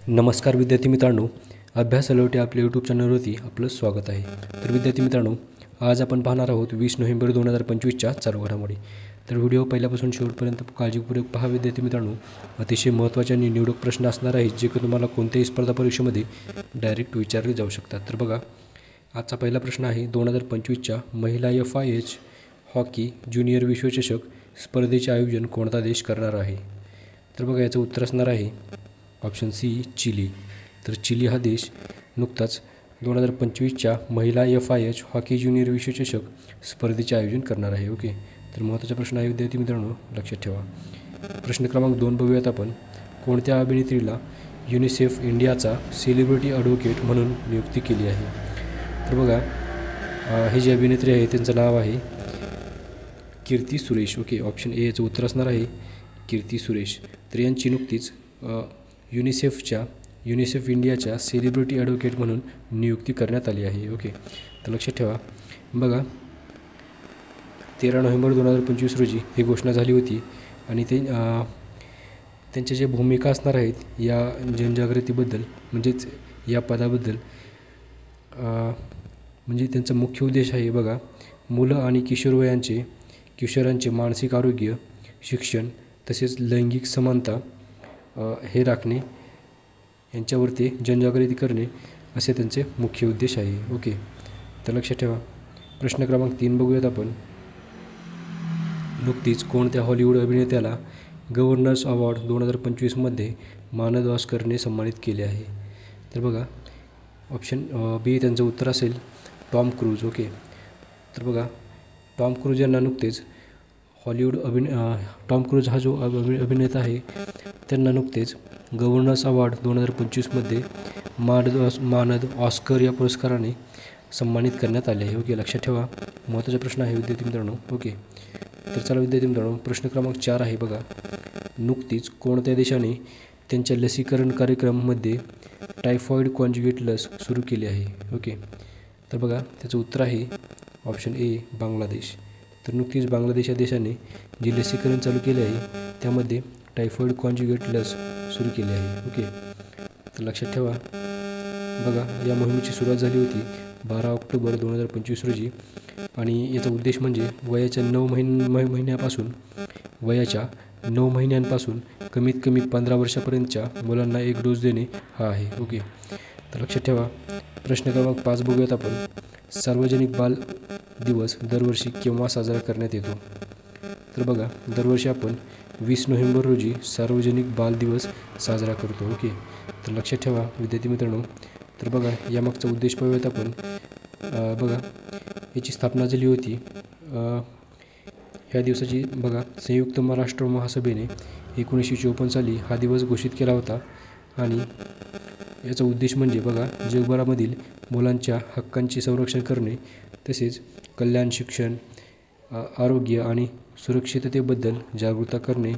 नमस्कार विद्यार्थी मित्रांनो, अभ्यास अलर्ट या आपल्या यूट्यूब चॅनलवरती आपलं स्वागत आहे. तर विद्यार्थी मित्रांनो, आज आपण पाहणार आहोत 20 नोव्हेंबर 2025च्या चालू घडामोडी. तर व्हिडिओ पहिल्यापासून शेवटपर्यंत काळजीपूर्वक पहा विद्यार्थी मित्रांनो. अतिशय महत्त्वाचे आणि निवडक प्रश्न असणार आहेत जे की तुम्हाला कोणत्याही स्पर्धा परीक्षेमध्ये डायरेक्ट विचारले जाऊ शकतात. तर बघा, आजचा पहिला प्रश्न आहे 2025च्या महिला FIH हॉकी ज्युनियर विश्वचषक स्पर्धेचे आयोजन कोणता देश करणार आहे? तर बघा, याचं उत्तर असणार आहे ऑप्शन सी, चिली. तर चिली हा देश नुकताच 2025च्या महिला FIH हॉकी ज्युनियर विश्वचषक स्पर्धेचे आयोजन करणार आहे. ओके, तर महत्त्वाचा प्रश्न आहे विद्यार्थी मित्रांनो, लक्षात ठेवा. प्रश्न क्रमांक 2 बघूयात आपण. कोणत्या अभिनेत्रीला युनिसेफ इंडियाचा सेलिब्रिटी ॲडव्होकेट म्हणून नियुक्ती केली आहे? तर बघा, हे जे अभिनेत्री आहे त्यांचं नाव आहे Keerthy Suresh. Okay, option A याचं उत्तर असणार आहे कीर्ती सुरेश. तर यांची नुकतीच युनिसेफ इंडियाच्या सेलिब्रिटी ॲडव्होकेट म्हणून नियुक्ती करण्यात आली आहे. ओके, तर लक्षात ठेवा. बघा, 13 नोव्हेंबर 2025 रोजी ही घोषणा झाली होती आणि त्यांच्या ज्या भूमिका असणार आहेत या जनजागृतीबद्दल, म्हणजेच या पदाबद्दल, म्हणजे त्यांचा मुख्य उद्देश आहे बघा, मुलं आणि किशोरांचे मानसिक आरोग्य, शिक्षण तसेच लैंगिक समानता हे राखणे, यांच्यावरती जनजागृती करणे असे त्यांचे मुख्य उद्देश आहे. ओके, तर लक्षात ठेवा. प्रश्न क्रमांक 3 बघूयात आपण. नुकतीच कोणत्या हॉलिवूड अभिनेत्याला गव्हर्नर्स अवॉर्ड 2025मध्ये मानद ऑस्करने सन्मानित केले आहे? तर बघा, ऑप्शन बी त्यांचं उत्तर असेल टॉम क्रूज. ओके, तर बघा, टॉम क्रूज यांना नुकतेच टॉम क्रूज हा जो अभिनेता आहे त्यांना नुकतेच गव्हर्नर्स अवॉर्ड 2025मध्ये मानद ऑस्कर या पुरस्काराने सन्मानित करण्यात आले आहे. ओके, लक्षात ठेवा. महत्त्वाचा प्रश्न आहे विद्यार्थी मित्रांनो. ओके, तर चला विद्यार्थी मित्रांनो, प्रश्न क्रमांक 4 आहे बघा. नुकतीच कोणत्या देशाने त्यांच्या लसीकरण कार्यक्रमामध्ये टायफॉईड कॉन्जुगेट लस सुरू केली आहे? ओके, तर बघा, त्याचं उत्तर आहे ऑप्शन ए, बांगलादेश. तर नुकतीच बांगलादेश या देशाने जे लसीकरण चालू केले आहे त्यामध्ये टायफॉईड कॉन्जुगेट लस सुरू केली आहे. ओके, तर लक्षात ठेवा. बघा, या मोहिमेची सुरुवात झाली होती 12 ऑक्टोबर 2025 रोजी आणि याचा उद्देश म्हणजे वयाच्या 9 महिन्यांपासून कमीत कमी 15 वर्षापर्यंतच्या मुलांना एक डोस देणे हा आहे. ओके, तर लक्षात ठेवा. प्रश्न क्रमांक 5 बघूयात आपण. सार्वजनिक बाल दिवस दरवर्षी केव्हा साजरा करण्यात येतो? तर बघा, दरवर्षी आपण 20 नोव्हेंबर रोजी सार्वजनिक बाल दिवस साजरा करतो. ओके, तर लक्षात ठेवा विद्यार्थी मित्रांनो. तर बघा, यामागचा उद्देश पाहूयात आपण. बघा, याची स्थापना झाली होती ह्या दिवसाची बघा संयुक्त महाराष्ट्र महासभेने 1954 साली हा दिवस घोषित केला होता आणि याचा उद्देश म्हणजे बघा जगभरामधील मुलांच्या हक्कांचे संरक्षण करणे, तसेच कल्याण, शिक्षण, आरोग्य आणि सुरक्षिततेबद्दल जागरूकता करणे,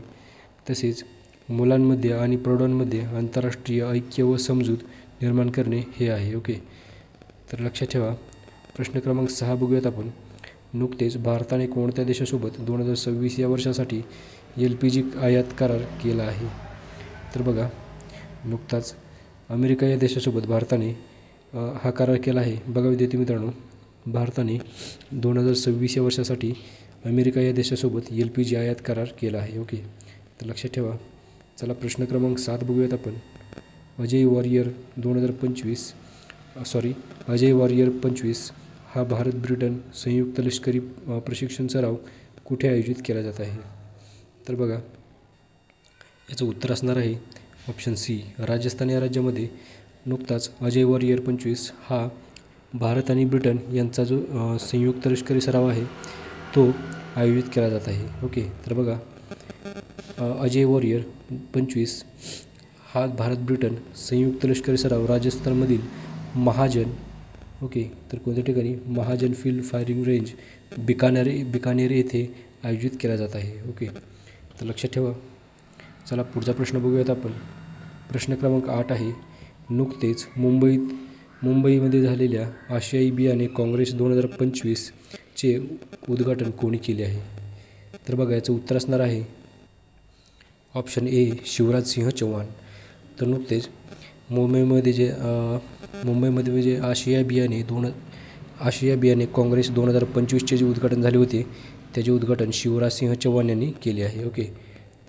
तसेच मुलांमध्ये आणि प्रौढांमध्ये आंतरराष्ट्रीय ऐक्य व समजूत निर्माण करणे हे आहे. ओके, तर लक्षात ठेवा. प्रश्न क्रमांक 6 बघूयात आपण. नुकतेच भारताने कोणत्या देशासोबत 2026 या वर्षासाठी LPG आयात करार केला आहे? तर बघा, नुकताच अमेरिका या देशासोबत भारताने हा करार केला आहे. बघा विद्यार्थी मित्रांनो, भारताने 2026 या वर्षासाठी अमेरिका या देशासोबत LPG आयात करार केला आहे. ओके, तर लक्षात ठेवा. चला प्रश्न क्रमांक 7 बघूयात आपण. अजय वॉरियर 25 हा भारत ब्रिटन संयुक्त लष्करी प्रशिक्षण सराव कुठे आयोजित केला जात आहे? तर बघा, याचं उत्तर असणार आहे ऑप्शन सी, राजस्थान या राज्यामध्ये नुकताच अजय वॉरियर 25 हा भारत आणि ब्रिटन यांचा जो संयुक्त लष्करी सराव आहे तो आयोजित केला जात आहे. ओके, तर बघा, अजय वॉरियर 25 हा भारत ब्रिटन संयुक्त लष्करी सराव राजस्थानमधील महाजन, ओके, तर कोणत्या ठिकाणी, Mahajan field firing range Bikaner येथे आयोजित केला जात आहे. ओके, तर लक्षात ठेवा. चला पुढचा प्रश्न बघूयात आपण. प्रश्न क्रमांक 8 आहे. नुकतेच मुंबईमध्ये झालेल्या आशियाई बियाणे काँग्रेस 2025चे उद्घाटन कोणी केले आहे? तर बघा, याचं उत्तर असणार आहे ऑप्शन ए, शिवराज सिंह चौहान. तर नुकतेच मुंबईमध्ये जे आशिया बियाणे काँग्रेस 2025चे जे उद्घाटन झाले होते त्याचे उद्घाटन शिवराजसिंह चौहान यांनी केले आहे. ओके,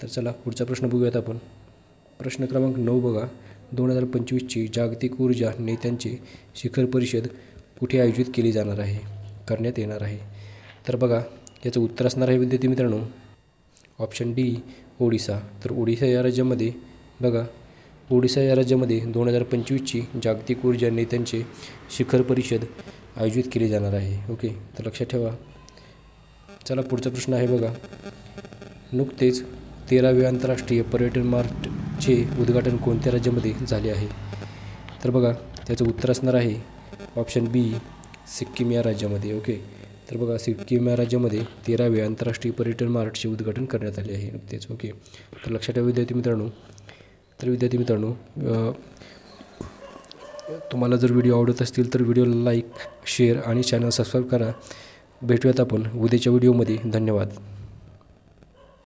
तर चला पुढचा प्रश्न बघूयात आपण. प्रश्न क्रमांक 9 बघा. 2025ची जागतिक ऊर्जा नेत्यांचे शिखर परिषद कुठे आयोजित केली करण्यात येणार आहे. तर बघा याचं उत्तर असणार आहे विद्यार्थी मित्रांनो ऑप्शन डी ओडिसा. तर ओडिसा या राज्यामध्ये 2025ची जागतिक ऊर्जा नेत्यांचे शिखर परिषद आयोजित केली जाणार आहे. ओके, तर लक्षात ठेवा. चला पुढचा प्रश्न आहे बघा. नुकतेच 13वे आंतरराष्ट्रीय पर्यटन मार्टचे उद्घाटन कोणत्या राज्यामध्ये झाले आहे. तर बघा त्याचं उत्तर असणार आहे ऑप्शन बी सिक्कीम या राज्यामध्ये. ओके, तर बघा सिक्कीम या राज्यामध्ये 13वे आंतरराष्ट्रीय पर्यटन मार्टचे उद्घाटन करण्यात आले आहे नुकतेच. ओके, तर लक्षात ठेवा विद्यार्थी मित्रांनो. तुम्हाला जर व्हिडिओ आवडत असतील तर व्हिडिओला लाईक, शेअर आणि चॅनल सबस्क्राईब करा. भेटूयात आपण उद्याच्या व्हिडिओमध्ये. धन्यवाद.